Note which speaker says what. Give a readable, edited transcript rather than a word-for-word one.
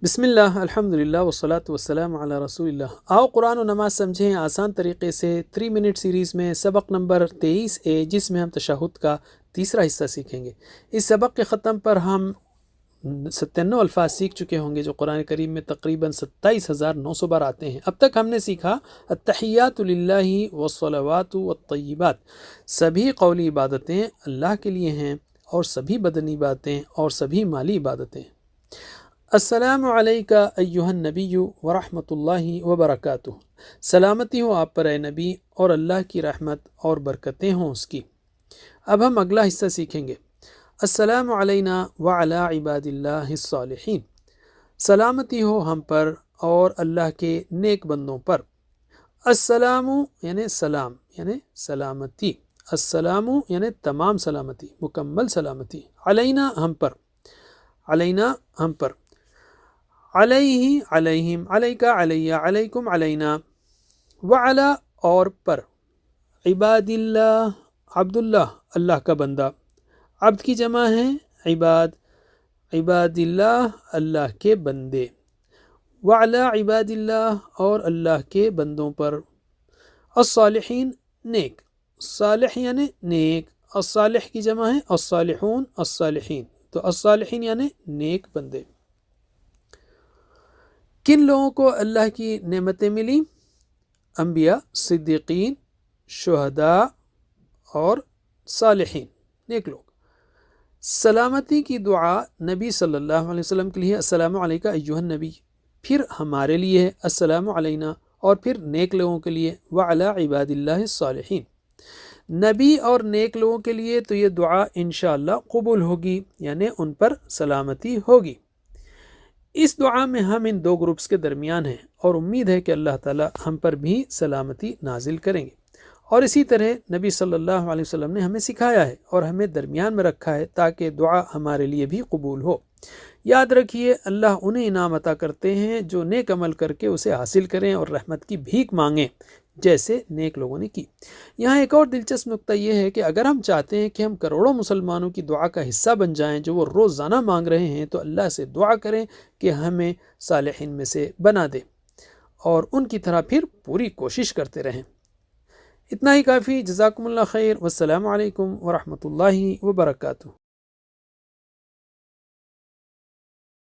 Speaker 1: بسم اللہ الحمدللہ والصلاة والسلام علی رسول اللہ۔ آؤ قرآن و نماز سمجھیں آسان طریقے سے 3 منٹ سیریز میں سبق نمبر 23A، جس میں ہم تشہد کا تیسرا حصہ سیکھیں گے۔ اس سبق کے ختم پر ہم 97 الفاظ سیکھ چکے ہوں گے جو قرآن کریم میں تقریباً 27,900 بار آتے ہیں۔ اب تک ہم نے سیکھا التحیات للہ والصلوات والطیبات، سبھی قولی عبادتیں اللہ کے لیے ہیں اور سبھی بدنی عبادتیں اور سبھی مالی عبادتیں۔ السلام علیکہ ایہا النبی ورحمۃ اللہ وبرکاتہ، سلامتی ہو آپ پر اے نبی اور اللہ کی رحمت اور برکتیں ہوں اس کی۔ اب ہم اگلا حصہ سیکھیں گے۔ السلام علینا وعلی عباد اللہ الصالحین، سلامتی ہو ہم پر اور اللہ کے نیک بندوں پر۔ السلام یعنی سلام یعنی سلامتی، السلام یعنی تمام سلامتی، مکمل سلامتی۔ علینا ہم پر، علینا ہم پر، علیہ علیہم، علیکہ علیہ، علیکم علینا، وعلا اور پر، عباد اللہ عبداللہ اللہ کا بندہ، عبد کی جمع ہے عباد، عباد اللہ اللہ کے بندے، وعلا عباد اللہ اور اللہ کے بندوں پر، الصالحین نیک، صالح یعنی نیک، الصالح کی جمع ہے الصالحون، الصالحین، تو الصالحین یعنی نیک بندے۔ کن لوگوں کو اللہ کی نعمتیں ملی؟ انبیاء، صدیقین، شہداء اور صالحین، نیک لوگ۔ سلامتی کی دعا نبی صلی اللہ علیہ وسلم کے لیے السلام علیکہ ایہا النبی، پھر ہمارے لیے ہے السلام علینا، اور پھر نیک لوگوں کے لیے وعلی عباد اللہ الصالحین۔ نبی اور نیک لوگوں کے لیے تو یہ دعا انشاءاللہ قبول ہوگی، یعنی ان پر سلامتی ہوگی۔ اس دعا میں ہم ان دو گروپس کے درمیان ہیں اور امید ہے کہ اللہ تعالی ہم پر بھی سلامتی نازل کریں گے، اور اسی طرح نبی صلی اللہ علیہ وسلم نے ہمیں سکھایا ہے اور ہمیں درمیان میں رکھا ہے تاکہ دعا ہمارے لیے بھی قبول ہو۔ یاد رکھیے اللہ انہیں انعام عطا کرتے ہیں جو نیک عمل کر کے اسے حاصل کریں اور رحمت کی بھیک مانگیں جیسے نیک لوگوں نے کی۔ یہاں ایک اور دلچسپ نقطہ یہ ہے کہ اگر ہم چاہتے ہیں کہ ہم کروڑوں مسلمانوں کی دعا کا حصہ بن جائیں جو وہ روزانہ مانگ رہے ہیں، تو اللہ سے دعا کریں کہ ہمیں صالحین میں سے بنا دے اور ان کی طرح پھر پوری کوشش کرتے رہیں۔ اتنا ہی کافی۔ جزاکم اللہ خیر، والسلام علیکم ورحمۃ اللہ وبرکاتہ۔